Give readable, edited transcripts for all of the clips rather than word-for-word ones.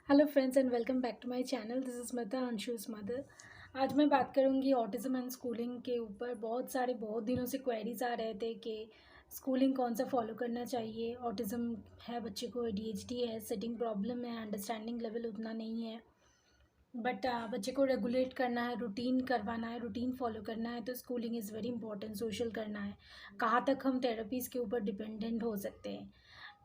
Hello friends and welcome back to my channel. This is Smita, Anshu's mother. आज मैं बात करूंगी ऑटिज़म एंड स्कूलिंग के ऊपर। बहुत दिनों से क्वेरीज आ रहे थे कि स्कूलिंग कौन सा फॉलो करना चाहिए। ऑटिज़म है बच्चे को, ADHD है, सिटिंग प्रॉब्लम है, अंडरस्टैंडिंग लेवल उतना नहीं है, बट बच्चे को रेगुलेट करना है, रूटीन करवाना है, रूटीन फॉलो करना है, तो schooling is very important. Social करना है, कहाँ तक हम थेरेपीज़ के ऊपर डिपेंडेंट हो सकते हैं।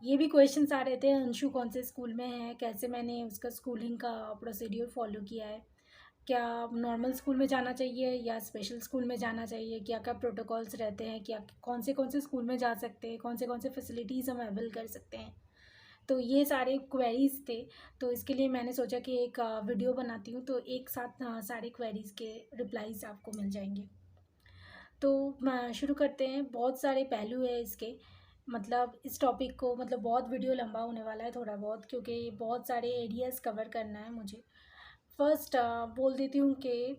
ये भी क्वेश्चंस आ रहे थे, अंशु कौन से स्कूल में है, कैसे मैंने उसका स्कूलिंग का प्रोसीड्यूर फॉलो किया है, क्या नॉर्मल स्कूल में जाना चाहिए या स्पेशल स्कूल में जाना चाहिए, क्या क्या प्रोटोकॉल्स रहते हैं, क्या कौन से स्कूल में जा सकते हैं, कौन से फैसिलिटीज़ हम अवेल कर सकते हैं। तो ये सारे क्वेरीज़ थे। तो इसके लिए मैंने सोचा कि एक वीडियो बनाती हूँ, तो एक साथ सारे क्वेरीज़ के रिप्लाईज़ आपको मिल जाएंगे। तो शुरू करते हैं। बहुत सारे पहलू है इसके, मतलब इस टॉपिक को, मतलब बहुत वीडियो लंबा होने वाला है थोड़ा बहुत, क्योंकि बहुत सारे एरियाज़ कवर करना है मुझे। फर्स्ट बोल देती हूँ कि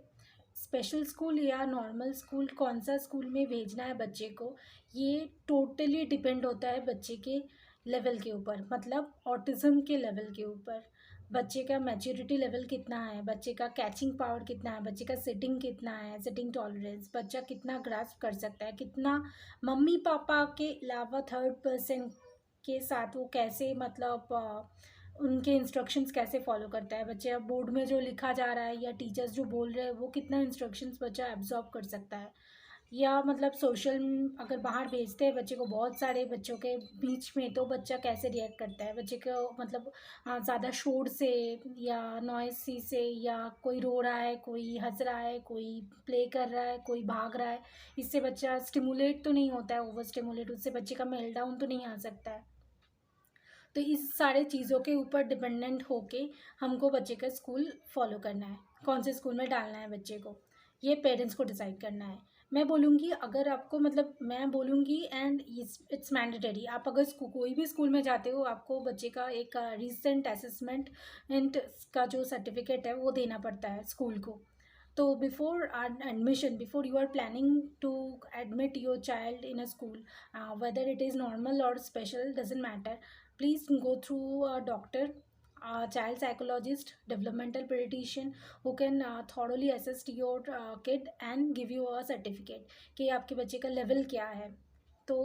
स्पेशल स्कूल या नॉर्मल स्कूल, कौन सा स्कूल में भेजना है बच्चे को, ये टोटली डिपेंड होता है बच्चे के लेवल के ऊपर, मतलब ऑटिज़म के लेवल के ऊपर। बच्चे का मैच्योरिटी लेवल कितना है, बच्चे का कैचिंग पावर कितना है, बच्चे का सिटिंग कितना है, सिटिंग टॉलरेंस, बच्चा कितना ग्रास्प कर सकता है, कितना मम्मी पापा के अलावा थर्ड पर्सन के साथ वो कैसे, मतलब उनके इंस्ट्रक्शंस कैसे फॉलो करता है बच्चे। अब बोर्ड में जो लिखा जा रहा है या टीचर्स जो बोल रहे हैं वो कितना इंस्ट्रक्शंस बच्चा एब्जॉर्ब कर सकता है, या मतलब सोशल अगर बाहर भेजते हैं बच्चे को बहुत सारे बच्चों के बीच में, तो बच्चा कैसे रिएक्ट करता है बच्चे को, मतलब ज़्यादा शोर से या नॉइसी से, या कोई रो रहा है, कोई हंस रहा है, कोई प्ले कर रहा है, कोई भाग रहा है, इससे बच्चा स्टिमुलेट तो नहीं होता है, ओवर स्टिमुलेट, उससे बच्चे का मेल डाउन तो नहीं आ सकता है। तो इस सारे चीज़ों के ऊपर डिपेंडेंट होके हमको बच्चे का स्कूल फॉलो करना है, कौन से स्कूल में डालना है बच्चे को, ये पेरेंट्स को डिसाइड करना है। मैं बोलूँगी अगर आपको, मतलब मैं बोलूँगी एंड इट्स मैंडेटरी, आप अगर कोई भी स्कूल में जाते हो आपको बच्चे का एक रिसेंट असेसमेंट एंड का जो सर्टिफिकेट है वो देना पड़ता है स्कूल को। तो before admission, before you are planning to admit your child in a school, whether it is normal or special doesn't matter, please go through a doctor, a child psychologist, developmental pediatrician, who can thoroughly assess your kid and give you a certificate कि आपके बच्चे का level क्या है। तो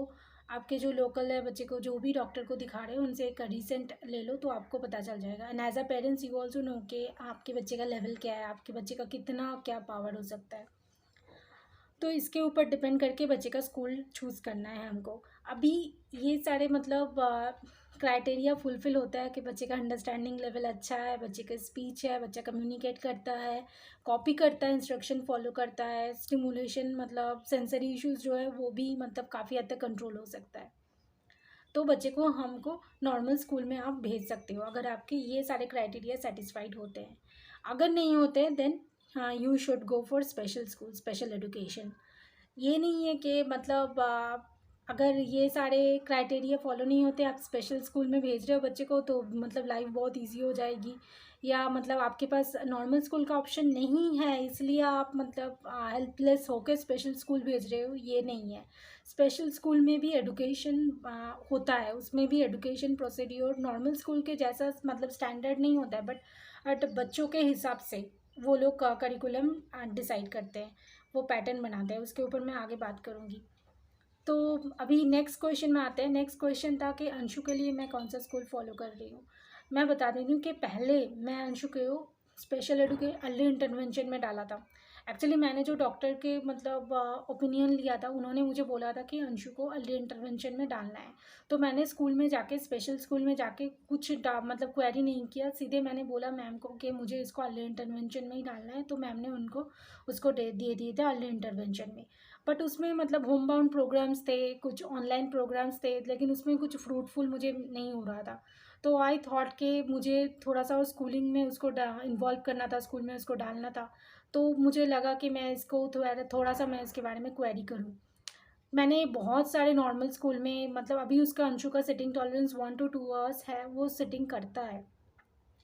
आपके जो local है बच्चे को जो भी डॉक्टर को दिखा रहे हो उनसे एक रिसेंट ले लो, तो आपको पता चल जाएगा। And as a parents you also know कि आपके बच्चे का लेवल क्या है, आपके बच्चे का कितना क्या पावर हो सकता है। तो इसके ऊपर डिपेंड करके बच्चे का स्कूल चूज़ करना है हमको। अभी ये सारे मतलब क्राइटेरिया फुलफ़िल होता है कि बच्चे का अंडरस्टैंडिंग लेवल अच्छा है, बच्चे का स्पीच है, बच्चा कम्युनिकेट करता है, कॉपी करता है, इंस्ट्रक्शन फॉलो करता है, स्टिमुलेशन मतलब सेंसरी इश्यूज़ जो है वो भी मतलब काफ़ी हद तक कंट्रोल हो सकता है। तो बच्चे को हमको नॉर्मल स्कूल में आप भेज सकते हो अगर आपके ये सारे क्राइटेरिया सेटिस्फाइड होते हैं। अगर नहीं होते देन हाँ, you should go for special school, special education. ये नहीं है कि मतलब अगर ये सारे क्राइटेरिया फॉलो नहीं होते, आप स्पेशल स्कूल में भेज रहे हो बच्चे को, तो मतलब लाइफ बहुत इजी हो जाएगी, या मतलब आपके पास नॉर्मल स्कूल का ऑप्शन नहीं है इसलिए आप मतलब हेल्पलेस होकर स्पेशल स्कूल भेज रहे हो, ये नहीं है। स्पेशल स्कूल में भी एडुकेशन होता है, उसमें भी एडुकेशन प्रोसीड्योर नॉर्मल स्कूल के जैसा मतलब स्टैंडर्ड नहीं होता है, बट बच्चों के हिसाब से वो लोग करिकुलम डिसाइड करते हैं, वो पैटर्न बनाते हैं। उसके ऊपर मैं आगे बात करूँगी। तो अभी नेक्स्ट क्वेश्चन में आते हैं। नेक्स्ट क्वेश्चन था कि अंशु के लिए मैं कौन सा स्कूल फॉलो कर रही हूँ। मैं बता देती हूँ कि पहले मैं अंशु को स्पेशल अर्ली इंटरवेंशन में डाला था। एक्चुअली मैंने जो डॉक्टर के मतलब ओपिनियन लिया था, उन्होंने मुझे बोला था कि अंशु को अर्ली इंटरवेंशन में डालना है। तो मैंने स्कूल में जाके, स्पेशल स्कूल में जाके कुछ मतलब क्वेरी नहीं किया, सीधे मैंने बोला मैम को कि मुझे इसको अर्ली इंटरवेंशन में ही डालना है। तो मैम ने उनको उसको दे दिए थे अर्ली इंटरवेंशन में। बट उसमें मतलब होम बाउंड प्रोग्राम्स थे, कुछ ऑनलाइन प्रोग्राम्स थे, लेकिन उसमें कुछ फ्रूटफुल मुझे नहीं हो रहा था। तो आई थॉट कि मुझे थोड़ा सा स्कूलिंग में उसको इन्वॉल्व करना था, स्कूल में उसको डालना था। तो मुझे लगा कि मैं इसको थोड़ा सा मैं इसके बारे में क्वेरी करूँ। मैंने बहुत सारे नॉर्मल स्कूल में, मतलब अभी उसका अंशु का सिटिंग टॉलरेंस 1 to 2 आवर्स है, वो सिटिंग करता है।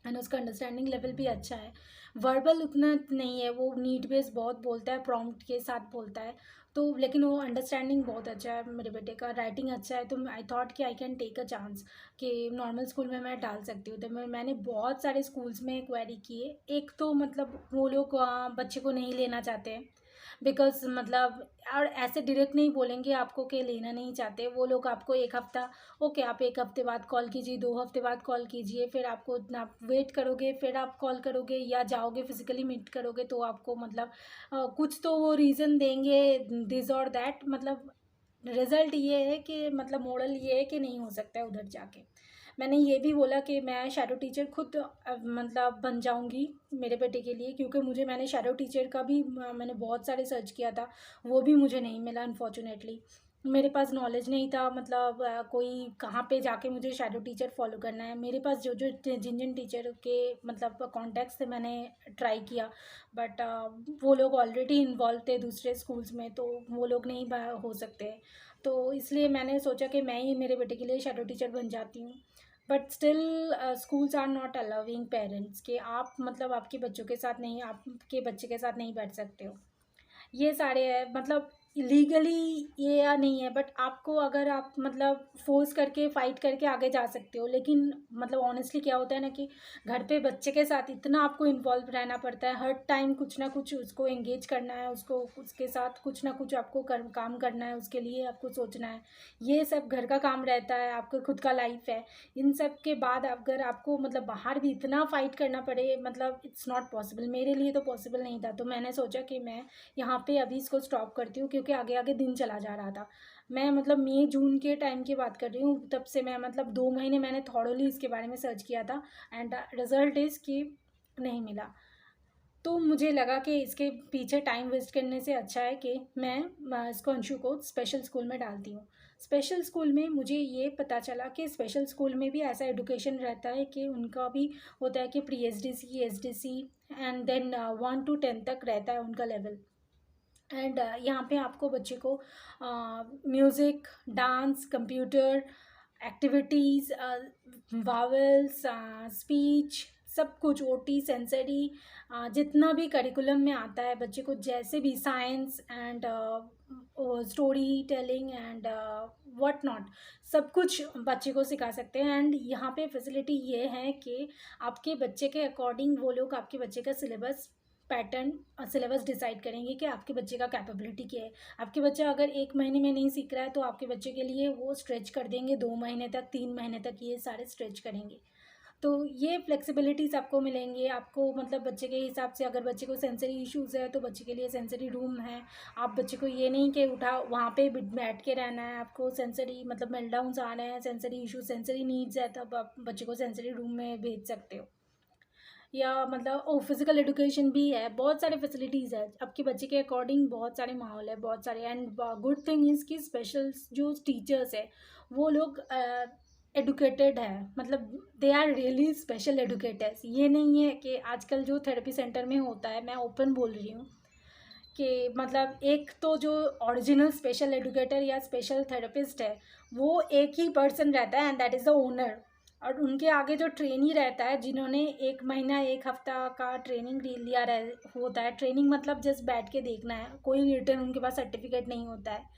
एंड उसका अंडरस्टैंडिंग लेवल भी अच्छा है। वर्बल उतना नहीं है, वो नीड बेस बहुत बोलता है, प्रॉम्प्ट के साथ बोलता है। तो लेकिन वो अंडरस्टैंडिंग बहुत अच्छा है मेरे बेटे का, राइटिंग अच्छा है। तो आई थॉट कि I can take a chance कि नॉर्मल स्कूल में मैं डाल सकती हूँ। तो मैंने बहुत सारे स्कूल्स में क्वेरी किए। एक तो मतलब वो लोग बच्चे को नहीं लेना चाहते हैं, बिकॉज मतलब और ऐसे डायरेक्ट नहीं बोलेंगे आपको कि लेना नहीं चाहते वो लोग। आपको एक हफ्ता, ओके आप एक हफ्ते बाद कॉल कीजिए, 2 हफ्ते बाद कॉल कीजिए, फिर आपको आप वेट करोगे, फिर आप कॉल करोगे या जाओगे फिजिकली मीट करोगे, तो आपको मतलब कुछ तो वो रीज़न देंगे, दिस और दैट। मतलब रिज़ल्ट ये है कि मतलब मॉडल ये है कि नहीं हो सकता है उधर जाके। मैंने ये भी बोला कि मैं शैडो टीचर खुद मतलब बन जाऊंगी मेरे बेटे के लिए, क्योंकि मैंने शैडो टीचर का भी मैंने बहुत सारे सर्च किया था, वो भी मुझे नहीं मिला अनफॉर्चुनेटली। मेरे पास नॉलेज नहीं था, मतलब कोई कहाँ पे जाके मुझे शैडो टीचर फॉलो करना है। मेरे पास जो जो जिन जिन टीचर के मतलब कॉन्टैक्ट्स थे मैंने ट्राई किया, बट वो लोग ऑलरेडी इन्वॉल्व थे दूसरे स्कूल्स में, तो वो लोग नहीं हो सकते। तो इसलिए मैंने सोचा कि मैं ही मेरे बेटे के लिए शैडो टीचर बन जाती हूँ। But still schools are not allowing parents कि आप मतलब आपके बच्चों के साथ नहीं, आपके बच्चे के साथ नहीं बैठ सकते हो। ये सारे हैं, मतलब लीगली ये या नहीं है, बट आपको अगर आप मतलब फोर्स करके फाइट करके आगे जा सकते हो। लेकिन मतलब ऑनेस्टली क्या होता है ना कि घर पे बच्चे के साथ इतना आपको इन्वॉल्व रहना पड़ता है, हर टाइम कुछ ना कुछ उसको एंगेज करना है, उसको उसके साथ कुछ ना कुछ आपको काम करना है, उसके लिए आपको सोचना है। ये सब घर का काम रहता है, आपका खुद का लाइफ है। इन सब के बाद अगर आपको मतलब बाहर भी इतना फाइट करना पड़े, मतलब इट्स नॉट पॉसिबल। मेरे लिए तो पॉसिबल नहीं था। तो मैंने सोचा कि मैं यहाँ पे अभी इसको स्टॉप करती हूँ, क्योंकि आगे आगे दिन चला जा रहा था। मैं मतलब मई जून के टाइम की बात कर रही हूँ, तब से मैं मतलब 2 महीने मैंने थॉरोली इसके बारे में सर्च किया था, एंड रिज़ल्ट इज़ कि नहीं मिला। तो मुझे लगा कि इसके पीछे टाइम वेस्ट करने से अच्छा है कि मैं इसको अंशु को स्पेशल स्कूल में डालती हूँ। स्पेशल स्कूल में मुझे ये पता चला कि स्पेशल स्कूल में भी ऐसा एजुकेशन रहता है कि उनका भी होता है कि pre H D C, H D C, and then 1 to 10 तक रहता है उनका लेवल। एंड यहाँ पे आपको बच्चे को music, dance, computer activities, vowels, speech, सब कुछ, ओटी, सेंसरी, जितना भी करिकुलम में आता है बच्चे को, जैसे भी science and story telling and what not, सब कुछ बच्चे को सिखा सकते हैं। एंड यहाँ पे फैसिलिटी ये है कि आपके बच्चे के अकॉर्डिंग वो लोग आपके बच्चे का सिलेबस पैटर्न, सिलेबस डिसाइड करेंगे कि आपके बच्चे का कैपेबिलिटी क्या है। आपके बच्चा अगर 1 महीने में नहीं सीख रहा है, तो आपके बच्चे के लिए वो स्ट्रेच कर देंगे 2 महीने तक, 3 महीने तक, ये सारे स्ट्रेच करेंगे। तो ये फ्लेक्सिबिलिटीज़ आपको मिलेंगे। आपको मतलब बच्चे के हिसाब से, अगर बच्चे को सेंसरी इश्यूज़ है तो बच्चे के लिए सेंसरी रूम है। आप बच्चे को ये नहीं कि उठा वहाँ पे बैठ के रहना है, आपको सेंसरी मतलब मेल्टडाउन्स आ रहे हैं, सेंसरी इशू, सेंसरी नीड्स है, तब आप बच्चे को सेंसरी रूम में भेज सकते हो। या मतलब फिज़िकल एजुकेशन भी है, बहुत सारे फैसिलिटीज़ है आपके बच्चे के अकॉर्डिंग, बहुत सारे माहौल है, बहुत सारे। एंड गुड थिंग इज़ कि स्पेशल जो टीचर्स है वो लोग एडुकेटेड है, मतलब they are really special educators. ये नहीं है कि आजकल जो थेरेपी सेंटर में होता है, मैं ओपन बोल रही हूँ कि मतलब एक तो जो ओरिजिनल स्पेशल एडुकेटर या स्पेशल थेरेपिस्ट है, वो एक ही पर्सन रहता है, and that is the owner. और उनके आगे जो ट्रेनी रहता है, जिन्होंने 1 महीना 1 हफ्ता का ट्रेनिंग लिया होता है। ट्रेनिंग मतलब जस्ट बैठ के देखना है, कोई रिटर्न उनके पास सर्टिफिकेट नहीं होता है।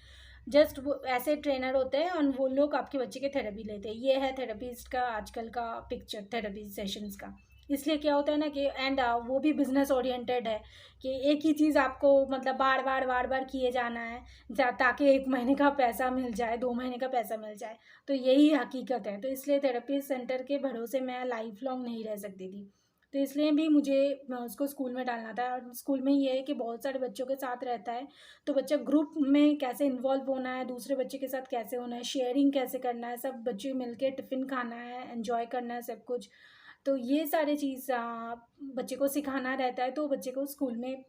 जस्ट वो ऐसे ट्रेनर होते हैं, और वो लोग आपके बच्चे के थेरेपी लेते हैं। ये है थेरेपिस्ट का आजकल का पिक्चर थेरेपी सेशंस का। इसलिए क्या होता है ना कि एंड वो भी बिजनेस ओरिएंटेड है, कि एक ही चीज़ आपको मतलब बार बार किए जाना है, ताकि 1 महीने का पैसा मिल जाए, 2 महीने का पैसा मिल जाए। तो यही हकीकत है। तो इसलिए थेरेपी सेंटर के भरोसे मैं लाइफ लॉन्ग नहीं रह सकती थी। तो इसलिए भी मुझे उसको स्कूल में डालना था। और स्कूल में ये है कि बहुत सारे बच्चों के साथ रहता है, तो बच्चा ग्रुप में कैसे इन्वॉल्व होना है, दूसरे बच्चे के साथ कैसे होना है, शेयरिंग कैसे करना है, सब बच्चे मिलके टिफ़िन खाना है, एंजॉय करना है, सब कुछ। तो ये सारी चीज़ बच्चे को सिखाना रहता है, तो बच्चे को स्कूल में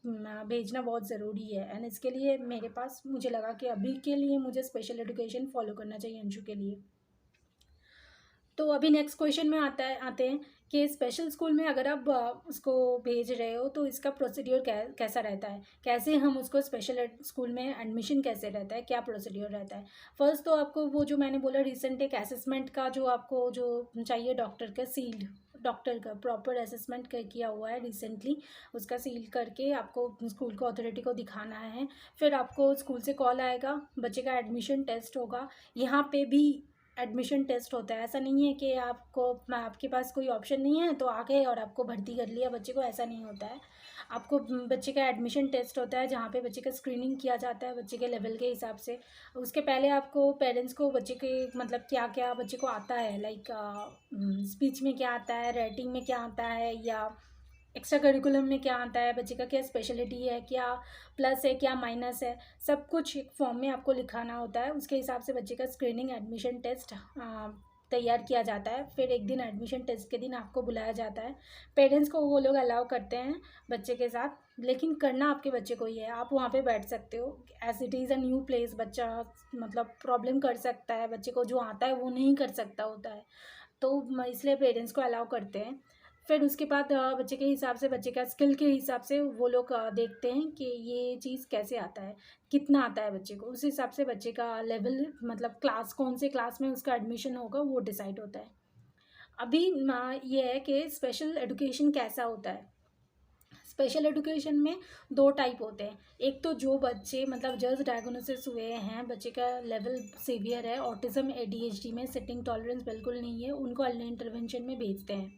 भेजना बहुत ज़रूरी है। एंड इसके लिए मेरे पास मुझे लगा कि अभी के लिए मुझे स्पेशल एजुकेशन फ़ॉलो करना चाहिए अंशु के लिए। तो अभी नेक्स्ट क्वेश्चन में आते हैं कि स्पेशल स्कूल में अगर आप उसको भेज रहे हो, तो इसका प्रोसीड्योर कैसा रहता है, कैसे हम उसको स्पेशल स्कूल में एडमिशन कैसे रहता है, क्या प्रोसीड्योर रहता है। फर्स्ट तो आपको वो जो मैंने बोला रिसेंट एक असेसमेंट का जो आपको जो चाहिए, डॉक्टर का सील्ड डॉक्टर का प्रॉपर असेसमेंट किया हुआ है रिसेंटली, उसका सील करके आपको स्कूल को अथॉरिटी को दिखाना है। फिर आपको स्कूल से कॉल आएगा, बच्चे का एडमिशन टेस्ट होगा। यहाँ पे भी एडमिशन टेस्ट होता है, ऐसा नहीं है कि आपके पास कोई ऑप्शन नहीं है तो आ गए और आपको भर्ती कर लिया बच्चे को, ऐसा नहीं होता है। आपको बच्चे का एडमिशन टेस्ट होता है जहाँ पे बच्चे का स्क्रीनिंग किया जाता है बच्चे के लेवल के हिसाब से। उसके पहले आपको पेरेंट्स को बच्चे के मतलब क्या क्या बच्चे को आता है, लाइक स्पीच में क्या आता है, राइटिंग में क्या आता है, या एक्स्ट्रा करिकुलम में क्या आता है, बच्चे का क्या स्पेशलिटी है, क्या प्लस है, क्या माइनस है, सब कुछ एक फॉर्म में आपको लिखाना होता है। उसके हिसाब से बच्चे का स्क्रीनिंग एडमिशन टेस्ट तैयार किया जाता है। फिर एक दिन एडमिशन टेस्ट के दिन आपको बुलाया जाता है। पेरेंट्स को वो लोग अलाउ करते हैं बच्चे के साथ, लेकिन करना आपके बच्चे को ही है। आप वहाँ पे बैठ सकते हो, as it is a new place, बच्चा मतलब प्रॉब्लम कर सकता है, बच्चे को जो आता है वो नहीं कर सकता होता है, तो इसलिए पेरेंट्स को अलाउ करते हैं। फिर उसके बाद बच्चे के हिसाब से, बच्चे का स्किल के हिसाब से वो लोग देखते हैं कि ये चीज़ कैसे आता है, कितना आता है बच्चे को। उस हिसाब से बच्चे का लेवल मतलब क्लास, कौन से क्लास में उसका एडमिशन होगा वो डिसाइड होता है। अभी ये है कि स्पेशल एजुकेशन कैसा होता है। स्पेशल एजुकेशन में दो टाइप होते हैं। एक तो जो बच्चे मतलब जस्ट डायग्नोसिस हुए हैं, बच्चे का लेवल सीवियर है, ऑटिज्म एडीएचडी में सिटिंग टॉलरेंस बिल्कुल नहीं है, उनको अर्ली इंटरवेंशन में भेजते हैं।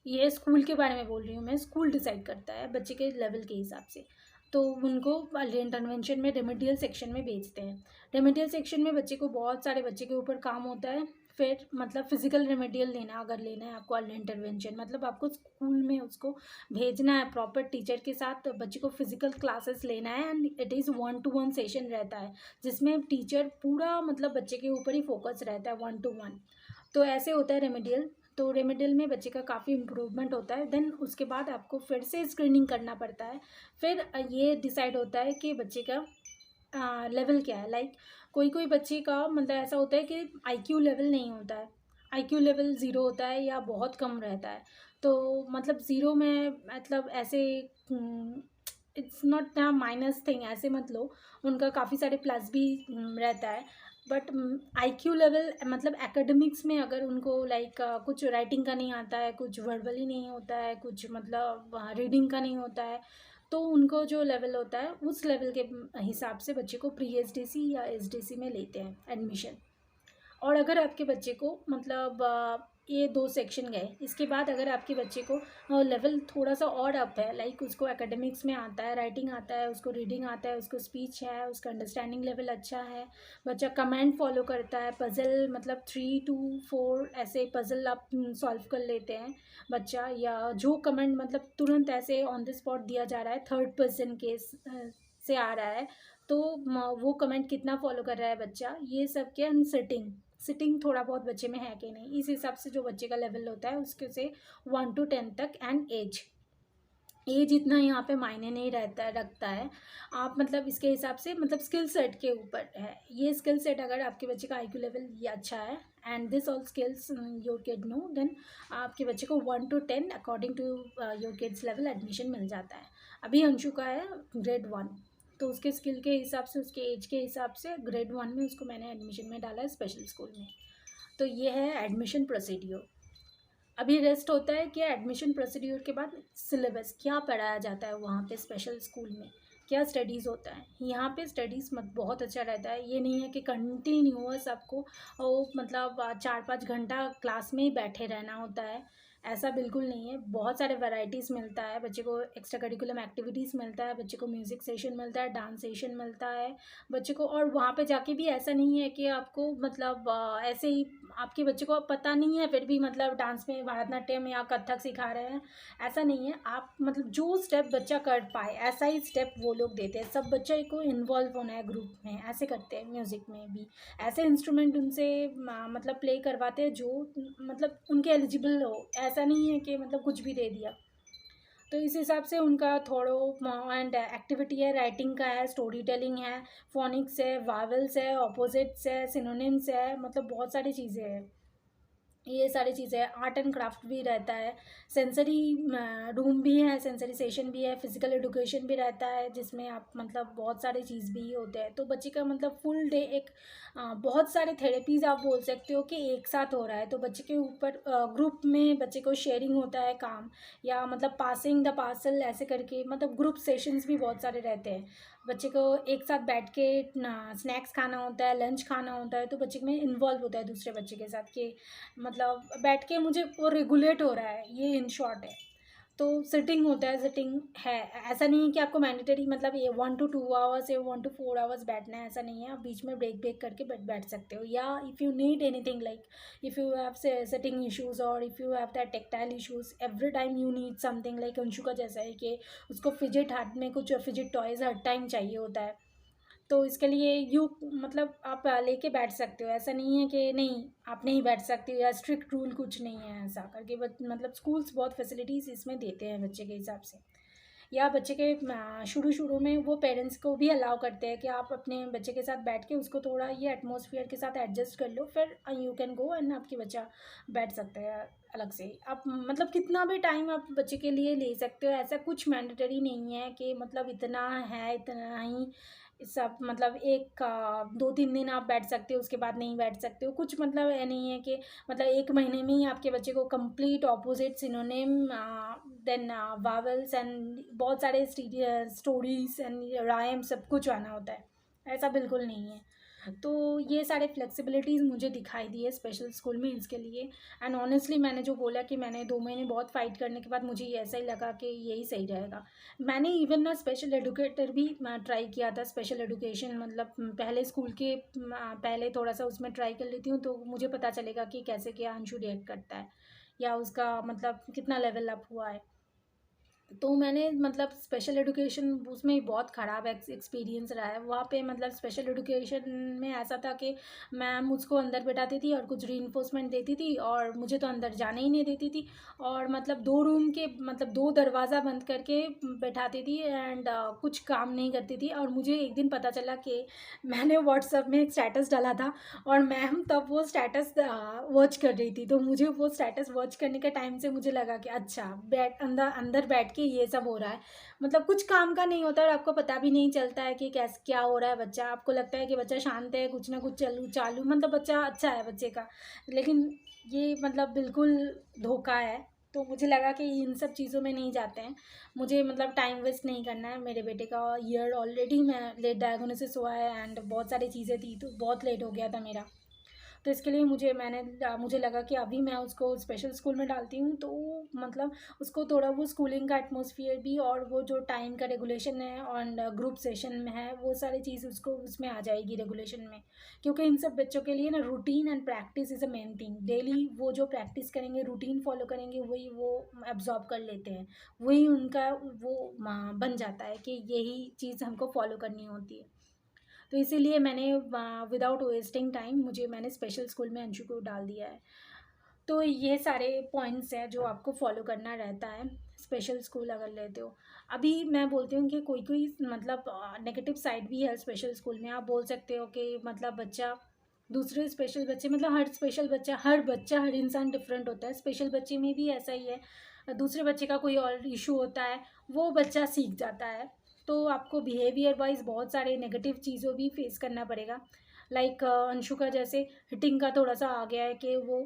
ये स्कूल के बारे में बोल रही हूँ मैं, स्कूल डिसाइड करता है बच्चे के लेवल के हिसाब से। तो उनको अर्ली इंटरवेंशन में रेमेडियल सेक्शन में भेजते हैं। रेमेडियल सेक्शन में बच्चे को बहुत सारे बच्चे के ऊपर काम होता है। फिर मतलब फिजिकल रेमेडियल लेना, अगर लेना है आपको अर्ली इंटरवेंशन, मतलब आपको स्कूल में उसको भेजना है प्रॉपर टीचर के साथ, बच्चे को फिजिकल क्लासेस लेना है। And it is 1-to-1 session रहता है, जिसमें टीचर पूरा मतलब बच्चे के ऊपर ही फोकस रहता है 1-to-1। तो ऐसे होता है रेमेडियल। तो रेमेडियल में बच्चे का काफ़ी इम्प्रूवमेंट होता है। देन उसके बाद आपको फिर से स्क्रीनिंग करना पड़ता है। फिर ये डिसाइड होता है कि बच्चे का लेवल क्या है। लाइक कोई कोई बच्चे का मतलब ऐसा होता है कि आईक्यू लेवल नहीं होता है, आईक्यू लेवल ज़ीरो होता है या बहुत कम रहता है। तो मतलब ज़ीरो में मतलब ऐसे it's not a minus thing, ऐसे मत लो, उनका काफ़ी सारे प्लस भी रहता है। बट आईक्यू लेवल मतलब एकेडमिक्स में अगर उनको लाइक कुछ राइटिंग का नहीं आता है, कुछ वर्बली नहीं होता है, कुछ मतलब रीडिंग का नहीं होता है, तो उनको जो लेवल होता है उस लेवल के हिसाब से बच्चे को प्री एसडीसी या एसडीसी में लेते हैं एडमिशन। और अगर आपके बच्चे को मतलब ये दो सेक्शन गए, इसके बाद अगर आपके बच्चे को लेवल थोड़ा सा और अप है, लाइक उसको एकेडमिक्स में आता है, राइटिंग आता है, उसको रीडिंग आता है, उसको स्पीच है, उसका अंडरस्टैंडिंग लेवल अच्छा है, बच्चा कमांड फॉलो करता है, पज़ल मतलब 3 to 4 ऐसे पज़ल आप सॉल्व कर लेते हैं बच्चा, या जो कमांड मतलब तुरंत ऐसे ऑन द स्पॉट दिया जा रहा है, थर्ड पर्सन के से आ रहा है, तो वो कमेंट कितना फॉलो कर रहा है बच्चा, ये सब के। एंड सिटिंग थोड़ा बहुत बच्चे में है कि नहीं, इस हिसाब से जो बच्चे का लेवल होता है उसके से 1 to 10 तक। एंड एज इतना यहाँ पे मायने नहीं रखता है। आप मतलब इसके हिसाब से मतलब स्किल सेट के ऊपर है ये। स्किल सेट अगर आपके बच्चे का आईक्यू लेवल ये अच्छा है and this all skills your kid know, then आपके बच्चे को 1 to 10 according to your kids level admission मिल जाता है। अभी अंशु का है grade 1, तो उसके स्किल के हिसाब से, उसके एज के हिसाब से grade 1 में उसको मैंने एडमिशन में डाला है स्पेशल स्कूल में। तो ये है एडमिशन प्रोसीड्योर। अभी रेस्ट होता है कि एडमिशन प्रोसीड्योर के बाद सिलेबस क्या पढ़ाया जाता है वहाँ पे स्पेशल स्कूल में, क्या स्टडीज़ होता है। यहाँ पे स्टडीज़ मत बहुत अच्छा रहता है, ये नहीं है कि कंटिन्यूअस आपको मतलब 4-5 घंटा क्लास में ही बैठे रहना होता है, ऐसा बिल्कुल नहीं है। बहुत सारे वैरायटीज़ मिलता है बच्चे को, एक्स्ट्रा करिकुलम एक्टिविटीज़ मिलता है बच्चे को, म्यूज़िक सेशन मिलता है, डांस सेशन मिलता है बच्चे को। और वहाँ पे जाके भी ऐसा नहीं है कि आपको मतलब ऐसे ही आपके बच्चे को पता नहीं है फिर भी मतलब डांस में भरतनाट्यम या कथक सिखा रहे हैं, ऐसा नहीं है। आप मतलब जो स्टेप बच्चा कर पाए ऐसा ही स्टेप वो लोग देते हैं। सब बच्चे को इन्वॉल्व होना है ग्रुप में, ऐसे करते हैं। म्यूज़िक में भी ऐसे इंस्ट्रूमेंट उनसे मतलब प्ले करवाते हैं जो मतलब उनके एलिजिबल हो, ऐसा नहीं है कि मतलब कुछ भी दे दिया। तो इस हिसाब से उनका थोड़ो एंड एक्टिविटी है, राइटिंग का है, स्टोरी टेलिंग है, फोनिक्स है, वावल्स है, ऑपोजिट्स है, सिनोनिम्स है, मतलब बहुत सारी चीज़ें हैं। ये सारी चीज़ें हैं। आर्ट एंड क्राफ्ट भी रहता है, सेंसरी रूम भी है, सेंसरी सेशन भी है, फिजिकल एजुकेशन भी रहता है, जिसमें आप मतलब बहुत सारे चीज़ भी होते हैं। तो बच्चे का मतलब फुल डे एक बहुत सारे थेरेपीज़ आप बोल सकते हो कि एक साथ हो रहा है। तो बच्चे के ऊपर ग्रुप में बच्चे को शेयरिंग होता है काम, या मतलब पासिंग द पार्सल ऐसे करके, मतलब ग्रुप सेशंस भी बहुत सारे रहते हैं। बच्चे को एक साथ बैठ के स्नैक्स खाना होता है, लंच खाना होता है, तो बच्चे में इन्वॉल्व होता है दूसरे बच्चे के साथ कि मतलब बैठ के मुझे वो रेगुलेट हो रहा है, ये इन शॉर्ट है। तो सिटिंग होता है, सिटिंग है। ऐसा नहीं है कि आपको मैंडेटरी मतलब ये 1 to 2 आवर्स या 1 to 4 आवर्स बैठना है, ऐसा नहीं है। आप बीच में ब्रेक ब्रेक करके बैठ सकते हो, या if you need anything like if you have sitting issues और if you have that tactile issues, every time you need something like Anshu का जैसा है कि उसको फिजिट हाथ में कुछ फिजिट टॉयज़ हर टाइम चाहिए होता है। तो इसके लिए यू मतलब आप लेके बैठ सकते हो, ऐसा नहीं है कि नहीं आप नहीं बैठ सकते हो, या स्ट्रिक्ट रूल कुछ नहीं है ऐसा करके। बट मतलब स्कूल्स बहुत फैसिलिटीज़ इसमें देते हैं बच्चे के हिसाब से। या बच्चे के शुरू शुरू में वो पेरेंट्स को भी अलाउ करते हैं कि आप अपने बच्चे के साथ बैठ के उसको थोड़ा ये एटमॉस्फेयर के साथ एडजस्ट कर लो, फिर यू कैन गो एंड आपके बच्चा बैठ सकता है अलग से। आप मतलब कितना भी टाइम आप बच्चे के लिए ले सकते हो, ऐसा कुछ मैंडेटरी नहीं है कि मतलब इतना है इतना ही सब। मतलब एक 2-3 दिन आप बैठ सकते हो, उसके बाद नहीं बैठ सकते हो, कुछ मतलब ये नहीं है कि मतलब 1 महीने में ही आपके बच्चे को complete opposite synonym then vowels and बहुत सारे स्टोरीज एंड राइम सब कुछ आना होता है, ऐसा बिल्कुल नहीं है। तो ये सारे फ्लेक्सिबिलिटीज़ मुझे दिखाई दी है स्पेशल स्कूल में इसके लिए। एंड ऑनेस्टली मैंने जो बोला कि मैंने 2 महीने बहुत फाइट करने के बाद मुझे ये ऐसा ही लगा कि यही सही रहेगा। मैंने इवन ना स्पेशल एडुकेटर भी ट्राई किया था, स्पेशल एजुकेशन मतलब पहले स्कूल के पहले थोड़ा सा उसमें ट्राई कर लेती हूँ, तो मुझे पता चलेगा कि कैसे क्या अंशु रिएक्ट करता है, या उसका मतलब कितना लेवल अप हुआ है। तो मैंने मतलब स्पेशल एजुकेशन उसमें बहुत ख़राब एक्सपीरियंस रहा है वहाँ पे। मतलब स्पेशल एजुकेशन में ऐसा था कि मैम मुझको अंदर बैठाती थी और कुछ रीइंफोर्समेंट देती थी, और मुझे तो अंदर जाने ही नहीं देती थी। और मतलब 2 रूम के मतलब 2 दरवाज़ा बंद करके बैठाती थी, एंड कुछ काम नहीं करती थी। और मुझे एक दिन पता चला कि मैंने व्हाट्सएप में एक स्टेटस डाला था, और मैम तब वो स्टेटस वॉच कर रही थी। तो मुझे वो स्टेटस वॉच करने के टाइम से मुझे लगा कि अच्छा बैठ अंदर अंदर बैठ के ये सब हो रहा है। मतलब कुछ काम का नहीं होता और आपको पता भी नहीं चलता है कि कैस क्या हो रहा है। बच्चा आपको लगता है कि बच्चा शांत है, कुछ ना कुछ चालू चालू मतलब बच्चा अच्छा है बच्चे का, लेकिन ये मतलब बिल्कुल धोखा है। तो मुझे लगा कि इन सब चीज़ों में नहीं जाते हैं। मुझे मतलब टाइम वेस्ट नहीं करना है। मेरे बेटे का ईयर ऑलरेडी मैं लेट डायग्नोसिस हुआ है, एंड बहुत सारी चीज़ें थी, तो बहुत लेट हो गया था मेरा। तो इसके लिए मुझे लगा कि अभी मैं उसको स्पेशल स्कूल में डालती हूँ, तो मतलब उसको थोड़ा वो स्कूलिंग का एटमॉस्फेयर भी, और वो जो टाइम का रेगुलेशन है और ग्रुप सेशन में है, वो सारी चीज़ उसको उसमें आ जाएगी रेगुलेशन में। क्योंकि इन सब बच्चों के लिए ना routine and practice is a main thing. Daily वो जो प्रैक्टिस करेंगे, रूटीन फॉलो करेंगे, वही वो एब्जॉर्ब कर लेते हैं। वही उनका वो बन जाता है कि यही चीज़ हमको फॉलो करनी होती है। तो इसीलिए मैंने विदाउट वेस्टिंग टाइम मैंने स्पेशल स्कूल में अंशु को डाल दिया है। तो ये सारे पॉइंट्स हैं जो आपको फॉलो करना रहता है स्पेशल स्कूल अगर लेते हो। अभी मैं बोलती हूँ कि कोई कोई मतलब नेगेटिव साइड भी है स्पेशल स्कूल में। आप बोल सकते हो कि मतलब बच्चा दूसरे स्पेशल बच्चे मतलब हर बच्चा हर इंसान डिफरेंट होता है। स्पेशल बच्चे में भी ऐसा ही है, दूसरे बच्चे का कोई और इशू होता है, वो बच्चा सीख जाता है। तो आपको बिहेवियर वाइज बहुत सारे नेगेटिव चीज़ों भी फेस करना पड़ेगा। लाइक अंशु का जैसे हिटिंग का थोड़ा सा आ गया है कि वो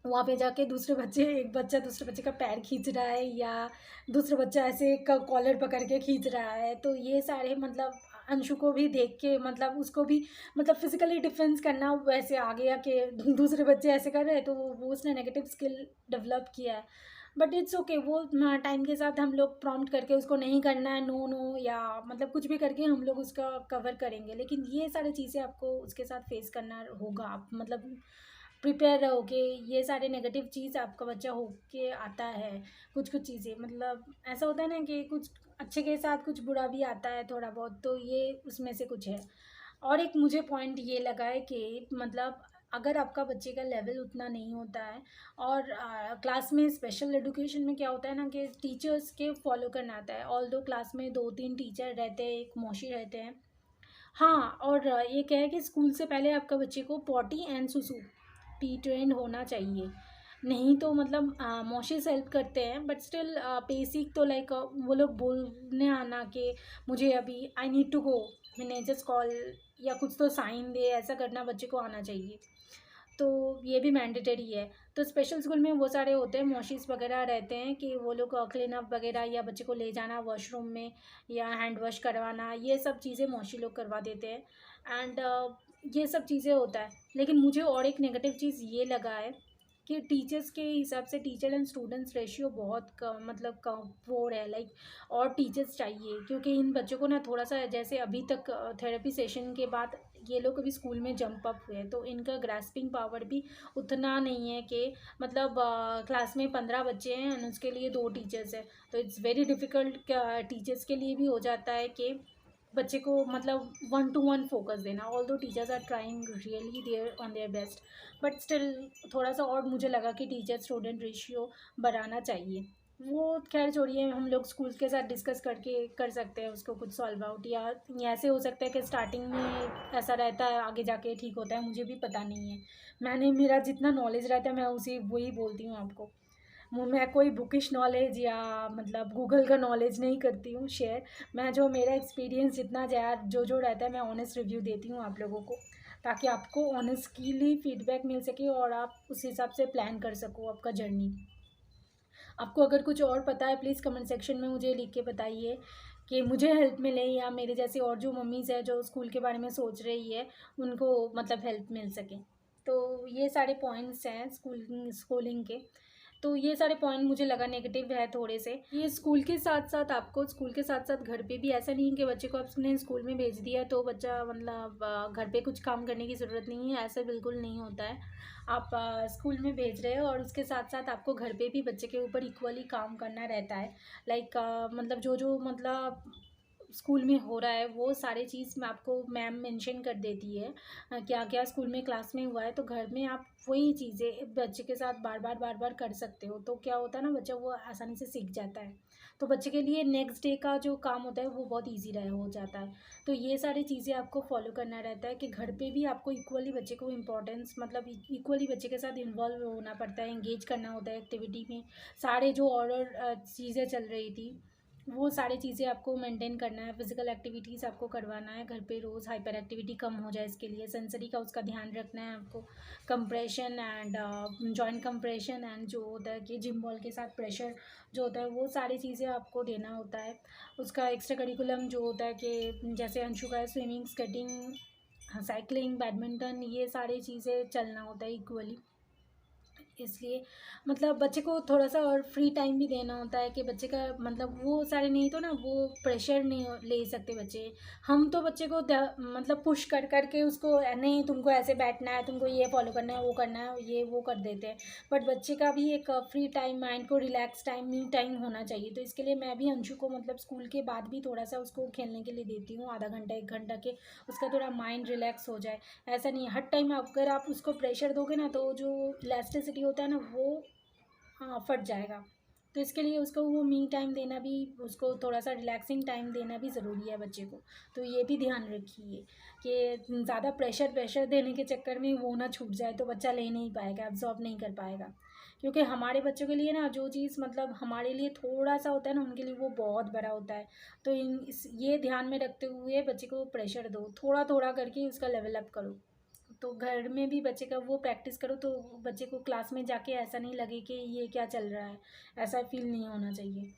वहाँ पे जाके एक बच्चा दूसरे बच्चे का पैर खींच रहा है, या दूसरा बच्चा ऐसे कॉलर पकड़ के खींच रहा है। तो ये सारे मतलब अंशु को भी देख के मतलब उसको भी मतलब फिजिकली डिफेंस करना वैसे आ गया कि दूसरे बच्चे ऐसे कर रहे हैं, तो वो उसने नेगेटिव स्किल डेवलप किया है। बट इट्स ओके, वो टाइम के साथ हम लोग प्रॉम्प्ट करके उसको नहीं करना है, नो नो, या मतलब कुछ भी करके हम लोग उसका कवर करेंगे। लेकिन ये सारी चीज़ें आपको उसके साथ फेस करना होगा। आप मतलब प्रिपेयर रहो कि ये सारे नेगेटिव चीज़ आपका बच्चा होके आता है। कुछ कुछ चीज़ें मतलब ऐसा होता है ना कि कुछ अच्छे के साथ कुछ बुरा भी आता है थोड़ा बहुत, तो ये उसमें से कुछ है। और एक मुझे पॉइंट ये लगा है कि मतलब अगर आपका बच्चे का लेवल उतना नहीं होता है, और क्लास में स्पेशल एजुकेशन में क्या होता है ना कि टीचर्स के फॉलो करना आता है। ऑल दो क्लास में 2-3 टीचर रहते हैं, एक मौसी रहते हैं। हाँ, और ये क्या है कि स्कूल से पहले आपका बच्चे को पॉटी एंड सुसु ट्रेंड होना चाहिए। नहीं तो मतलब मॉशेस हेल्प करते हैं, बट स्टिल बेसिक तो लाइक वो लोग बोलने आना कि मुझे अभी आई नीड टू गो, मैंने जस्ट कॉल या कुछ तो साइन दे, ऐसा करना बच्चे को आना चाहिए। तो ये भी मैंडेटरी है। तो स्पेशल स्कूल में वो सारे होते हैं, मॉशिस वगैरह रहते हैं कि वो लोग क्लीन अप वगैरह या बच्चे को ले जाना वॉशरूम में या हैंड वॉश करवाना, ये सब चीज़ें मौसी लोग करवा देते हैं। एंड ये सब चीज़ें होता है। लेकिन मुझे और एक नेगेटिव चीज़ ये लगा है कि टीचर्स के हिसाब से टीचर एंड स्टूडेंट्स रेशियो बहुत कम, मतलब कम वो है लाइक, और टीचर्स चाहिए, क्योंकि इन बच्चों को ना थोड़ा सा, जैसे अभी तक थेरेपी सेशन के बाद ये लोग अभी स्कूल में जंप अप हुए, तो इनका ग्रास्पिंग पावर भी उतना नहीं है कि मतलब क्लास में 15 बच्चे हैं और उसके लिए 2 टीचर्स हैं, तो इट्स वेरी डिफ़िकल्ट। टीचर्स के लिए भी हो जाता है कि बच्चे को मतलब 1 to 1 फोकस देना। Although teachers are trying really their on their best, but still थोड़ा सा और मुझे लगा कि टीचर स्टूडेंट रेशियो बढ़ाना चाहिए। वो खैर छोड़िए, हम लोग स्कूल के साथ डिस्कस करके कर सकते हैं उसको कुछ सॉल्व आउट, या ऐसे हो सकता है कि स्टार्टिंग में ऐसा रहता है, आगे जाके ठीक होता है, मुझे भी पता नहीं है। मैंने, मेरा जितना नॉलेज रहता है मैं उसी वही बोलती हूँ आपको। मैं कोई बुकिश नॉलेज या मतलब गूगल का नॉलेज नहीं करती हूँ शेयर। मैं जो मेरा एक्सपीरियंस जितना जो रहता है मैं ऑनेस्ट रिव्यू देती हूँ आप लोगों को, ताकि आपको ऑनेस्टली फीडबैक मिल सके और आप उस हिसाब से प्लान कर सको आपका जर्नी। आपको अगर कुछ और पता है प्लीज़ कमेंट सेक्शन में मुझे लिख के बताइए कि मुझे हेल्प मिले, या मेरे जैसे और जो मम्मीज़ है जो स्कूल के बारे में सोच रही है उनको मतलब हेल्प मिल सके। तो ये सारे पॉइंट्स हैं स्कूलिंग के। तो ये सारे पॉइंट मुझे लगा नेगेटिव है थोड़े से। ये स्कूल के साथ साथ आपको स्कूल के साथ साथ घर पे भी, ऐसा नहीं है कि बच्चे को आपने स्कूल में भेज दिया तो बच्चा मतलब घर पे कुछ काम करने की ज़रूरत नहीं है, ऐसा बिल्कुल नहीं होता है। आप स्कूल में भेज रहे हो और उसके साथ साथ आपको घर पे भी बच्चे के ऊपर इक्वली काम करना रहता है। लाइक मतलब जो जो मतलब स्कूल में हो रहा है वो सारी चीज़ में आपको मैम मेंशन कर देती है, क्या क्या स्कूल में क्लास में हुआ है, तो घर में आप वही चीज़ें बच्चे के साथ बार बार कर सकते हो। तो क्या होता है ना, बच्चा वो आसानी से सीख जाता है, तो बच्चे के लिए नेक्स्ट डे का जो काम होता है वो बहुत ईजी रह हो जाता है। तो ये सारी चीज़ें आपको फॉलो करना रहता है कि घर पे भी आपको इक्वली बच्चे को इम्पोर्टेंस, मतलब इक्वली बच्चे के साथ इन्वॉल्व होना पड़ता है, इंगेज करना होता है एक्टिविटी में। सारे जो और चीज़ें चल रही थी वो सारी चीज़ें आपको मेंटेन करना है। फिजिकल एक्टिविटीज़ आपको करवाना है घर पे रोज़, हाइपर एक्टिविटी कम हो जाए इसके लिए। सेंसरी का उसका ध्यान रखना है आपको। Compression and joint compression and जो होता है कि जिम बॉल के साथ प्रेशर जो होता है वो सारी चीज़ें आपको देना होता है। उसका एक्स्ट्रा करिकुलम जो होता है कि जैसे अंशु का स्विमिंग, स्केटिंग, साइकिलिंग, बैडमिंटन, ये सारी चीज़ें चलना होता है इक्वली। इसलिए मतलब बच्चे को थोड़ा सा और फ्री टाइम भी देना होता है कि बच्चे का मतलब वो सारे, नहीं तो ना वो प्रेशर नहीं ले सकते बच्चे। हम तो बच्चे को मतलब पुश कर कर के उसको नहीं तुमको ऐसे बैठना है, तुमको ये फॉलो करना है, वो करना है, ये वो कर देते हैं। बट बच्चे का भी एक फ्री टाइम, माइंड को रिलैक्स टाइम, मी टाइम होना चाहिए। तो इसके लिए मैं भी अंशु को मतलब स्कूल के बाद भी थोड़ा सा उसको खेलने के लिए देती हूँ, आधा घंटा 1 घंटा के, उसका थोड़ा माइंड रिलैक्स हो जाए। ऐसा नहीं है हर टाइम अगर आप उसको प्रेशर दोगे ना तो जो इलास्टिसिटी होता है ना वो फट जाएगा। तो इसके लिए उसको वो मी टाइम देना भी, उसको थोड़ा सा रिलैक्सिंग टाइम देना भी ज़रूरी है बच्चे को। तो ये भी ध्यान रखिए कि ज़्यादा प्रेशर देने के चक्कर में वो ना छूट जाए, तो बच्चा ले नहीं पाएगा, एब्जॉर्ब नहीं कर पाएगा। क्योंकि हमारे बच्चों के लिए ना जो चीज़ मतलब हमारे लिए थोड़ा सा होता है ना उनके लिए वो बहुत बड़ा होता है। तो ये ध्यान में रखते हुए बच्चे को प्रेशर दो, थोड़ा थोड़ा करके उसका लेवल अप करो। तो घर में भी बच्चे का वो प्रैक्टिस करो, तो बच्चे को क्लास में जाके ऐसा नहीं लगे कि ये क्या चल रहा है, ऐसा फील नहीं होना चाहिए।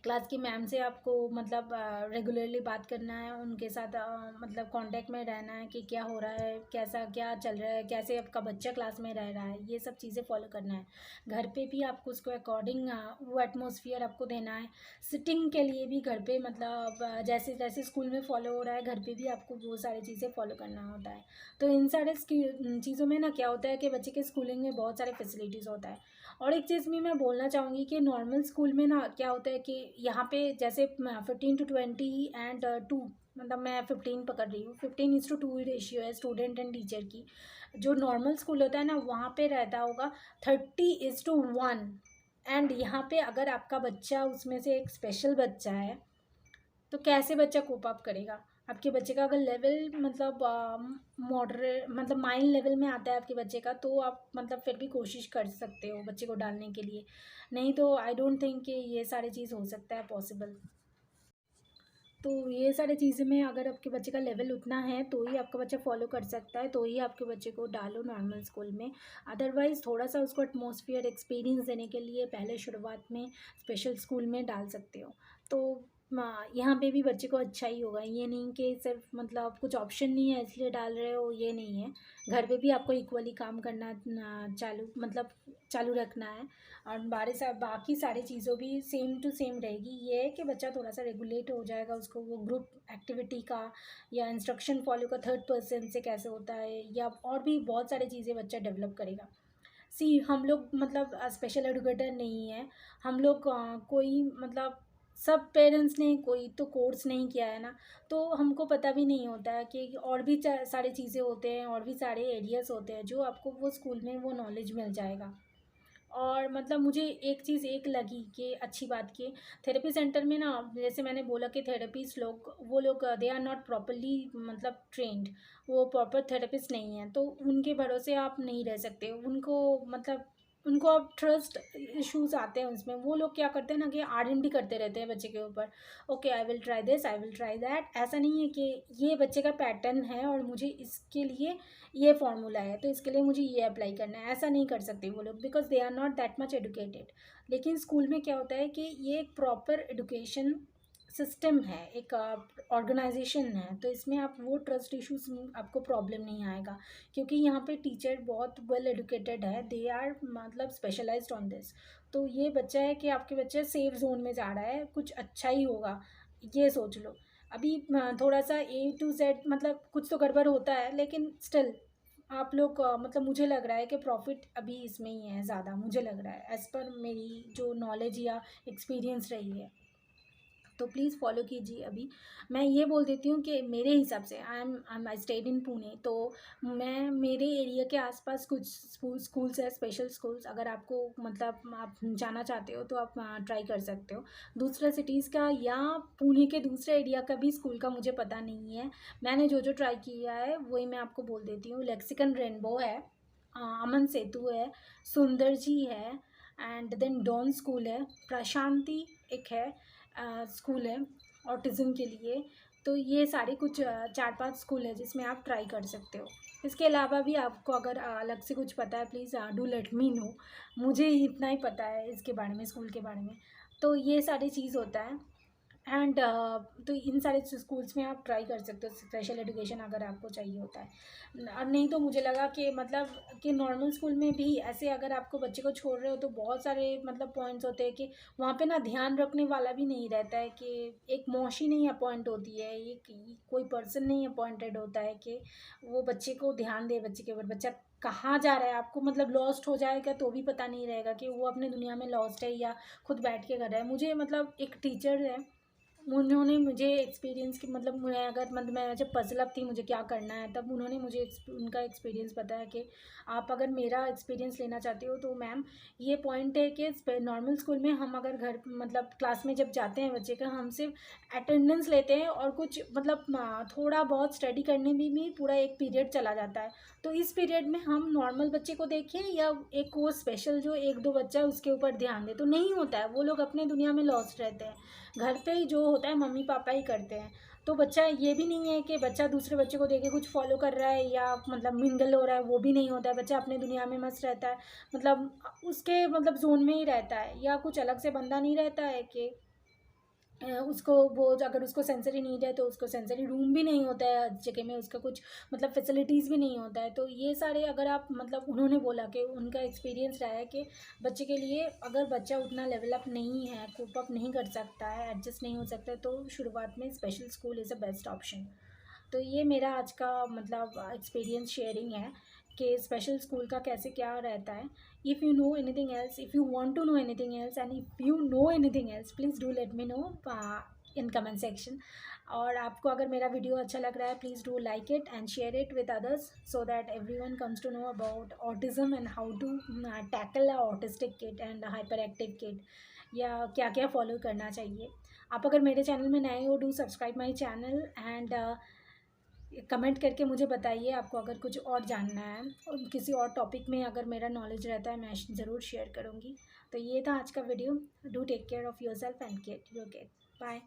क्लास की मैम से आपको मतलब रेगुलरली बात करना है, उनके साथ मतलब कांटेक्ट में रहना है कि क्या हो रहा है, कैसा क्या चल रहा है, कैसे आपका बच्चा क्लास में रह रहा है, ये सब चीज़ें फॉलो करना है। घर पे भी आपको उसको अकॉर्डिंग वो एटमॉस्फेयर आपको देना है। सिटिंग के लिए भी घर पे मतलब जैसे जैसे स्कूल में फॉलो हो रहा है घर पे भी आपको वो सारी चीज़ें फॉलो करना होता है। तो इन सारे चीज़ों में ना क्या होता है कि बच्चे के स्कूलिंग में बहुत सारे फैसिलिटीज़ होता है। और एक चीज़ भी मैं बोलना चाहूँगी कि नॉर्मल स्कूल में ना क्या होता है कि यहाँ पे जैसे 15 to 20 एंड 2, मतलब मैं 15 पकड़ रही हूँ, 15:2 रेशियो है स्टूडेंट एंड टीचर की। जो नॉर्मल स्कूल होता है ना वहाँ पे रहता होगा 30:1। एंड यहाँ पे अगर आपका बच्चा उसमें से एक स्पेशल बच्चा है तो कैसे बच्चा कोप अप करेगा। आपके बच्चे का अगर लेवल मतलब मॉडरेट मतलब माइल्ड लेवल में आता है आपके बच्चे का, तो आप मतलब फिर भी कोशिश कर सकते हो बच्चे को डालने के लिए। नहीं तो आई डोंट थिंक कि ये सारी चीज़ हो सकता है पॉसिबल। तो ये सारी चीज़ें में अगर आपके बच्चे का लेवल उतना है तो ही आपका बच्चा फॉलो कर सकता है, तो ही आपके बच्चे को डालो नॉर्मल स्कूल में। अदरवाइज़ थोड़ा सा उसको एटमॉस्फेयर एक्सपीरियंस देने के लिए पहले शुरुआत में स्पेशल स्कूल में डाल सकते हो। तो यहाँ पे भी बच्चे को अच्छा ही होगा, ये नहीं कि सिर्फ मतलब कुछ ऑप्शन नहीं है इसलिए डाल रहे हो, ये नहीं है। घर पे भी आपको इक्वली काम करना चालू मतलब चालू रखना है। और बाकी सारी चीज़ों भी सेम टू सेम रहेगी। ये है कि बच्चा थोड़ा सा रेगुलेट हो जाएगा, उसको वो ग्रुप एक्टिविटी का या इंस्ट्रक्शन फॉलो का थर्ड पर्सन से कैसे होता है, या और भी बहुत सारी चीज़ें बच्चा डेवलप करेगा। सी हम लोग मतलब स्पेशल एजुकेटर नहीं है। हम लोग कोई मतलब सब पेरेंट्स ने कोई तो कोर्स नहीं किया है ना, तो हमको पता भी नहीं होता है कि और भी सारी चीज़ें होते हैं, और भी सारे एरियाज़ होते हैं जो आपको वो स्कूल में वो नॉलेज मिल जाएगा। और मतलब मुझे एक चीज़ एक लगी कि अच्छी बात कि थेरेपी सेंटर में ना, जैसे मैंने बोला कि थेरेपिस्ट लोग वो लोग दे आर नॉट प्रॉपरली मतलब ट्रेंड, वो प्रॉपर थेरेपिस्ट नहीं है, तो उनके भरोसे आप नहीं रह सकते। उनको मतलब उनको अब ट्रस्ट इश्यूज आते हैं उसमें। वो लोग क्या करते हैं ना कि आरएनडी करते रहते हैं बच्चे के ऊपर। Okay I will try this, I will try that. ऐसा नहीं है कि ये बच्चे का पैटर्न है और मुझे इसके लिए ये फॉर्मूला है तो इसके लिए मुझे ये अप्लाई करना है, ऐसा नहीं कर सकते वो लोग, because they are not that much educated. लेकिन स्कूल में क्या होता है कि ये एक प्रॉपर एडुकेशन सिस्टम है, एक ऑर्गेनाइजेशन है, तो इसमें आप वो ट्रस्ट इश्यूज आपको प्रॉब्लम नहीं आएगा, क्योंकि यहाँ पे टीचर बहुत वेल एडुकेटेड है, दे आर मतलब स्पेशलाइज्ड ऑन दिस। तो ये बच्चा है कि आपके बच्चे सेफ जोन में जा रहा है, कुछ अच्छा ही होगा, ये सोच लो। अभी थोड़ा सा A to Z मतलब कुछ तो गड़बड़ होता है, लेकिन स्टिल आप लोग मतलब मुझे लग रहा है कि प्रॉफिट अभी इसमें ही है ज़्यादा, मुझे लग रहा है एज़ पर मेरी जो नॉलेज या एक्सपीरियंस रही है। तो प्लीज़ फॉलो कीजिए। अभी मैं ये बोल देती हूँ कि मेरे हिसाब से आई स्टेड इन पुणे, तो मैं मेरे एरिया के आसपास कुछ स्कूल्स है, स्पेशल स्कूल्स, अगर आपको मतलब आप जाना चाहते हो तो आप ट्राई कर सकते हो। दूसरा सिटीज़ का या पुणे के दूसरे एरिया का भी स्कूल का मुझे पता नहीं है। मैंने जो जो ट्राई किया है वही मैं आपको बोल देती हूँ। लेक्सिकन रेनबो है, अमन सेतु है, सुंदर जी है, एंड देन डॉन स्कूल है, प्रशांति एक है स्कूल है ऑटिज़म के लिए। तो ये सारे कुछ 4-5 स्कूल है जिसमें आप ट्राई कर सकते हो। इसके अलावा भी आपको अगर अलग से कुछ पता है please do let me no. मुझे इतना ही पता है इसके बारे में, स्कूल के बारे में। तो ये सारी चीज़ होता है। एंड तो इन सारे स्कूल्स में आप ट्राई कर सकते हो स्पेशल एजुकेशन अगर आपको चाहिए होता है। और नहीं तो मुझे लगा कि मतलब कि नॉर्मल स्कूल में भी ऐसे अगर आपको बच्चे को छोड़ रहे हो तो बहुत सारे मतलब पॉइंट्स होते हैं कि वहाँ पे ना ध्यान रखने वाला भी नहीं रहता है, कि एक मौसी नहीं अपॉइंट होती है, एक कोई पर्सन नहीं अपॉइंटेड होता है कि वो बच्चे को ध्यान दे, बच्चे के ऊपर। बच्चा कहाँ जा रहा है आपको मतलब लॉस्ट हो जाएगा तो भी पता नहीं रहेगा कि वो अपने दुनिया में लॉस्ट है या खुद बैठ के कर रहा है। मुझे मतलब एक टीचर है, उन्होंने मुझे एक्सपीरियंस की मतलब मैं अगर मतलब मैं जब पजल थी मुझे क्या करना है, तब उन्होंने मुझे उनका एक्सपीरियंस बताया कि आप अगर मेरा एक्सपीरियंस लेना चाहते हो तो मैम ये पॉइंट है कि नॉर्मल स्कूल में हम अगर घर मतलब क्लास में जब जाते हैं बच्चे का, हम सिर्फ अटेंडेंस लेते हैं और कुछ मतलब थोड़ा बहुत स्टडी करने में भी पूरा एक पीरियड चला जाता है। तो इस पीरियड में हम नॉर्मल बच्चे को देखें या एक वो स्पेशल जो एक दो बच्चा है उसके ऊपर ध्यान दें, तो नहीं होता है, वो लोग अपने दुनिया में लॉस्ट रहते हैं। घर पे ही जो होता है मम्मी पापा ही करते हैं। तो बच्चा ये भी नहीं है कि बच्चा दूसरे बच्चे को देख के कुछ फॉलो कर रहा है या मतलब मिंगल हो रहा है, वो भी नहीं होता है। बच्चा अपने दुनिया में मस्त रहता है, मतलब उसके मतलब जोन में ही रहता है, या कुछ अलग से बंदा नहीं रहता है कि उसको वो अगर उसको सेंसरी नीड है तो उसको सेंसरी रूम भी नहीं होता है जगह में, उसका कुछ मतलब फैसिलिटीज़ भी नहीं होता है। तो ये सारे अगर आप मतलब उन्होंने बोला कि उनका एक्सपीरियंस रहा है कि बच्चे के लिए अगर बच्चा उतना लेवल अप नहीं है, कोप अप नहीं कर सकता है, एडजस्ट नहीं हो सकता है, तो शुरुआत में special school is a best option. तो ये मेरा आज का मतलब एक्सपीरियंस शेयरिंग है कि स्पेशल स्कूल का कैसे क्या रहता है। If you know anything else, if you want to know anything else and if you know anything else, please do let me know in comment section. और आपको अगर मेरा वीडियो अच्छा लग रहा है please do like it and share it with others, so that everyone comes to know about autism and how to tackle a autistic kid and hyper active kid, या क्या क्या फॉलो करना चाहिए। आप अगर मेरे चैनल में नए हो, do subscribe my channel and comment करके मुझे बताइए आपको अगर कुछ और जानना है, और किसी और टॉपिक में अगर मेरा नॉलेज रहता है मैं ज़रूर शेयर करूँगी। तो ये था आज का video. Do take care of yourself and get your get bye.